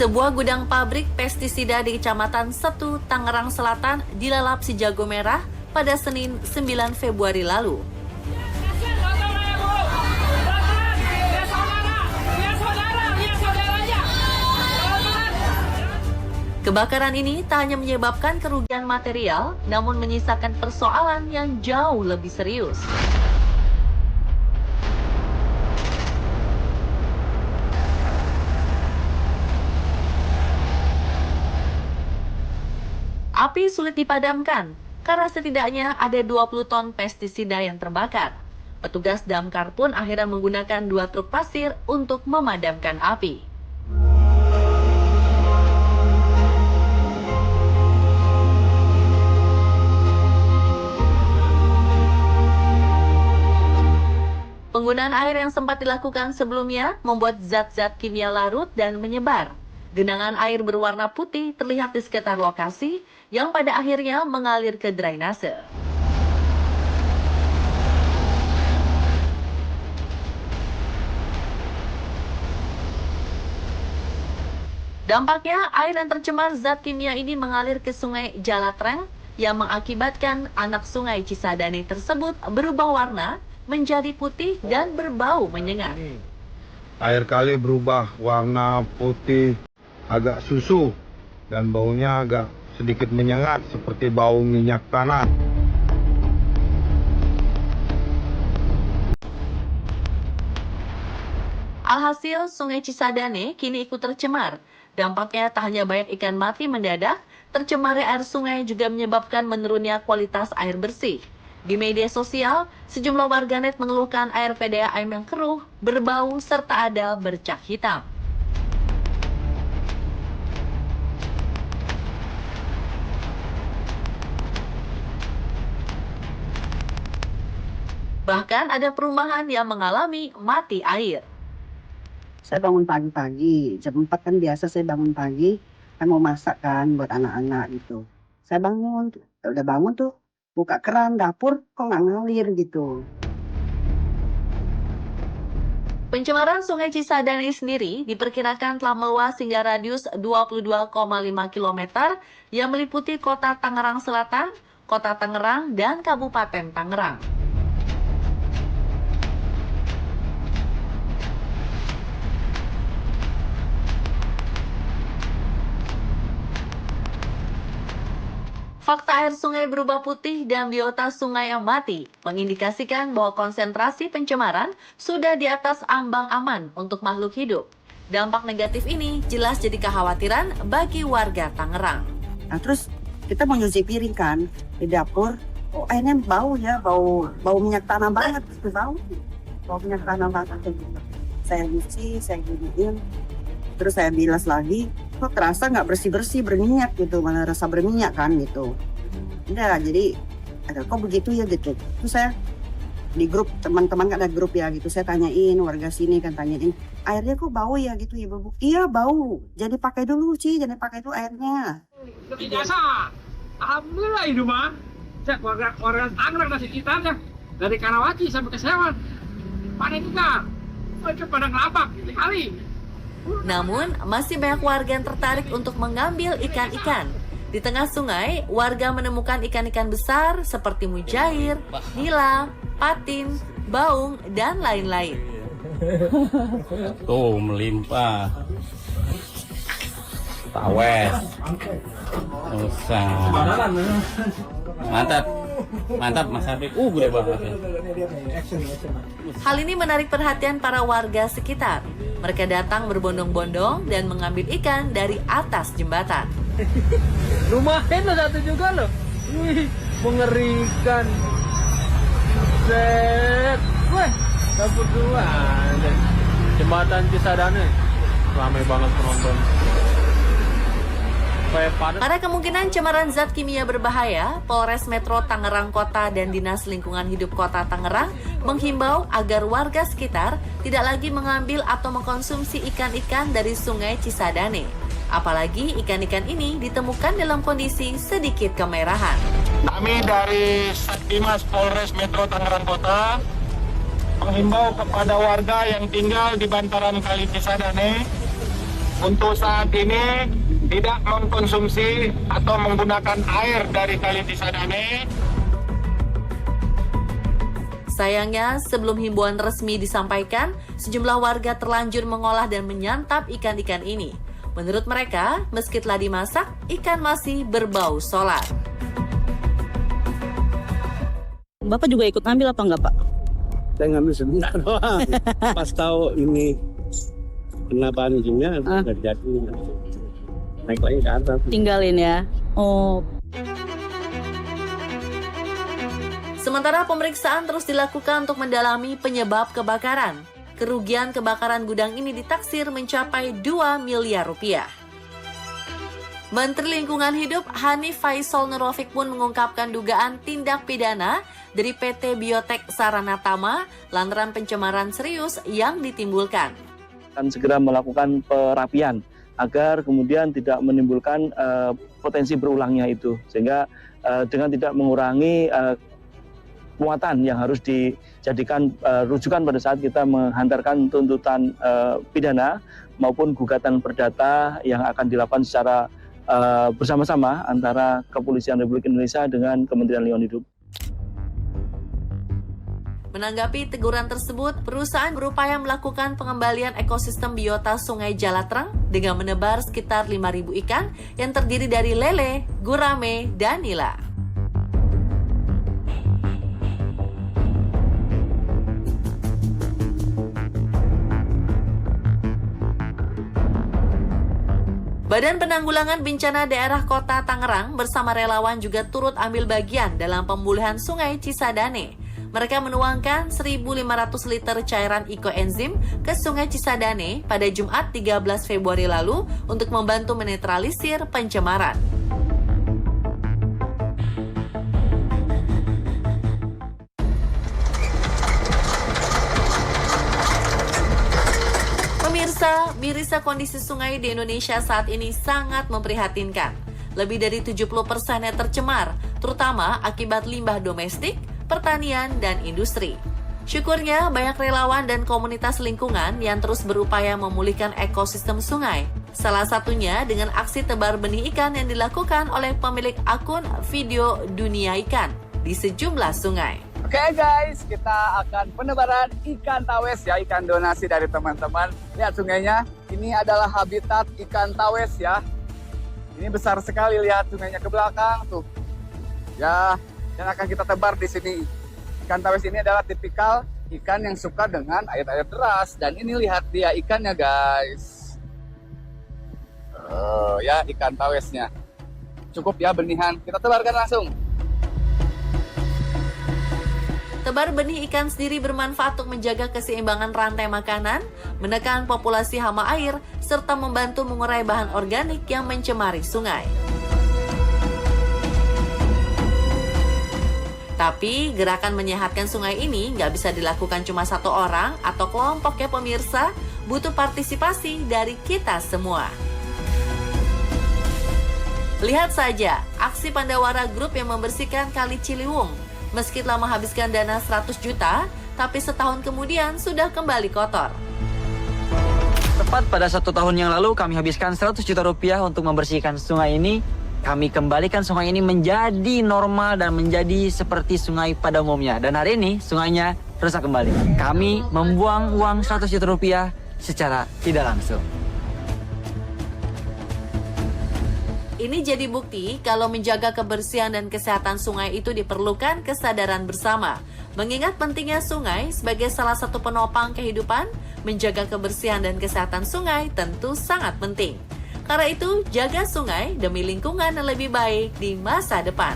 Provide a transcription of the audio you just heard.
Sebuah gudang pabrik pestisida di Kecamatan Setu, Tangerang Selatan dilalap si jago merah pada Senin 9 Februari lalu. Kebakaran ini tak hanya menyebabkan kerugian material, namun menyisakan persoalan yang jauh lebih serius. Api sulit dipadamkan karena setidaknya ada 20 ton pestisida yang terbakar. Petugas damkar pun akhirnya menggunakan 2 truk pasir untuk memadamkan api. Penggunaan air yang sempat dilakukan sebelumnya membuat zat-zat kimia larut dan menyebar. Genangan air berwarna putih terlihat di sekitar lokasi yang pada akhirnya mengalir ke drainase. Dampaknya, air yang tercemar zat kimia ini mengalir ke sungai Jalatreng yang mengakibatkan anak sungai Cisadane tersebut berubah warna menjadi putih dan berbau menyengat. Air kali berubah warna putih, agak susu, dan baunya agak sedikit menyengat seperti bau minyak tanah. Alhasil, sungai Cisadane kini ikut tercemar. Dampaknya tak hanya banyak ikan mati mendadak, tercemarnya air sungai juga menyebabkan menurunnya kualitas air bersih. Di media sosial, sejumlah warganet mengeluhkan air PDAM yang keruh, berbau, serta ada bercak hitam. Bahkan ada perumahan yang mengalami mati air. Saya bangun pagi-pagi, jam 4 kan biasa saya bangun pagi, kan mau masak kan buat anak-anak gitu. Saya bangun, udah bangun tuh, buka keran dapur, kok nggak ngalir gitu. Pencemaran Sungai Cisadane sendiri diperkirakan telah meluas hingga radius 22,5 km yang meliputi kota Tangerang Selatan, kota Tangerang, dan Kabupaten Tangerang. Fakta air sungai berubah putih dan biota sungai yang mati mengindikasikan bahwa konsentrasi pencemaran sudah di atas ambang aman untuk makhluk hidup. Dampak negatif ini jelas jadi kekhawatiran bagi warga Tangerang. Nah terus kita mau nyuci piring kan di dapur, oh airnya bau ya, bau minyak tanah banget, itu bau minyak tanah banget gitu. Saya nyuci, saya giniin, terus saya bilas lagi, kok terasa nggak bersih-bersih, berminyak gitu, malah rasa berminyak kan gitu. Udah, jadi kok begitu ya gitu. Terus saya di grup, teman-teman kan ada grup ya gitu, saya tanyain, warga sini kan tanyain, airnya kok bau ya gitu ya Bu? Iya bau, jadi pakai dulu Ci, jadi pakai dulu airnya. Biasa, alhamdulillah itu mah. Saya warga Tangerang dan sekitarnya, dari Karawaci sampai ke Sewan, panen juga, itu pada ngelapak kali. Namun, masih banyak warga yang tertarik untuk mengambil ikan-ikan. Di tengah sungai, warga menemukan ikan-ikan besar seperti mujair, nila, patin, baung, dan lain-lain. Tuh, melimpah. Tawes. Usah. Mantap. Mantap, Mas Habib. Gede banget ya. Hal ini menarik perhatian para warga sekitar. Mereka datang berbondong-bondong dan mengambil ikan dari atas jembatan. Lumayan loh satu juga loh. Wih, mengerikan. Set. Wih, dapur dua. Jembatan Cisadane. Ramai banget penonton. Karena kemungkinan cemaran zat kimia berbahaya, Polres Metro Tangerang Kota dan Dinas Lingkungan Hidup Kota Tangerang menghimbau agar warga sekitar tidak lagi mengambil atau mengkonsumsi ikan-ikan dari Sungai Cisadane. Apalagi ikan-ikan ini ditemukan dalam kondisi sedikit kemerahan. Kami dari Satdimas Polres Metro Tangerang Kota menghimbau kepada warga yang tinggal di bantaran Kali Cisadane untuk saat ini tidak mengkonsumsi atau menggunakan air dari Kali Cisadane. Sayangnya, sebelum himbauan resmi disampaikan, sejumlah warga terlanjur mengolah dan menyantap ikan-ikan ini. Menurut mereka, meski telah dimasak, ikan masih berbau solar. Bapak juga ikut ambil apa enggak, Pak? Saya ngambil sebentar doang. Pas tahu ini kena banjirnya, nggak jadi. Naik lagi ke atas. Tinggalin ya. Oh. Sementara pemeriksaan terus dilakukan untuk mendalami penyebab kebakaran. Kerugian kebakaran gudang ini ditaksir mencapai 2 miliar rupiah. Menteri Lingkungan Hidup Hanif Faisal Nurrofik pun mengungkapkan dugaan tindak pidana dari PT Biotek Saranatama lantaran pencemaran serius yang ditimbulkan. Akan segera melakukan perapian agar kemudian tidak menimbulkan potensi berulangnya itu, sehingga dengan tidak mengurangi muatan yang harus dijadikan rujukan pada saat kita menghantarkan tuntutan pidana maupun gugatan perdata yang akan dilakukan secara bersama-sama antara Kepolisian Republik Indonesia dengan Kementerian Lingkungan Hidup. Menanggapi teguran tersebut, perusahaan berupaya melakukan pengembalian ekosistem biota Sungai Jalatreng dengan menebar sekitar 5.000 ikan yang terdiri dari lele, gurame, dan nila. Badan Penanggulangan Bencana Daerah Kota Tangerang bersama relawan juga turut ambil bagian dalam pemulihan Sungai Cisadane. Mereka menuangkan 1.500 liter cairan ekoenzim ke Sungai Cisadane pada Jumat 13 Februari lalu untuk membantu menetralisir pencemaran. Mirisa kondisi sungai di Indonesia saat ini sangat memprihatinkan. Lebih dari 70%-nya tercemar, terutama akibat limbah domestik, pertanian, dan industri. Syukurnya banyak relawan dan komunitas lingkungan yang terus berupaya memulihkan ekosistem sungai. Salah satunya dengan aksi tebar benih ikan yang dilakukan oleh pemilik akun video Dunia Ikan di sejumlah sungai. Oke guys, kita akan penebaran ikan tawes ya, ikan donasi dari teman-teman. Lihat sungainya, ini adalah habitat ikan tawes ya. Ini besar sekali, lihat sungainya ke belakang tuh. Ya, dan akan kita tebar di sini. Ikan tawes ini adalah tipikal ikan yang suka dengan air-air deras. Dan ini lihat dia ikannya guys. Ya, ikan tawesnya. Cukup ya benihan, kita tebarkan langsung. Tebar benih ikan sendiri bermanfaat untuk menjaga keseimbangan rantai makanan, menekan populasi hama air, serta membantu mengurai bahan organik yang mencemari sungai. Tapi, gerakan menyehatkan sungai ini nggak bisa dilakukan cuma satu orang atau kelompok ya pemirsa, butuh partisipasi dari kita semua. Lihat saja, aksi Pandawara Group yang membersihkan Kali Ciliwung. Meski telah menghabiskan dana 100 juta, tapi setahun kemudian sudah kembali kotor. Tepat pada 1 tahun yang lalu kami habiskan 100 juta rupiah untuk membersihkan sungai ini. Kami kembalikan sungai ini menjadi normal dan menjadi seperti sungai pada umumnya. Dan hari ini sungainya rusak kembali. Kami membuang uang 100 juta rupiah secara tidak langsung. Ini jadi bukti kalau menjaga kebersihan dan kesehatan sungai itu diperlukan kesadaran bersama. Mengingat pentingnya sungai sebagai salah satu penopang kehidupan, menjaga kebersihan dan kesehatan sungai tentu sangat penting. Karena itu, jaga sungai demi lingkungan yang lebih baik di masa depan.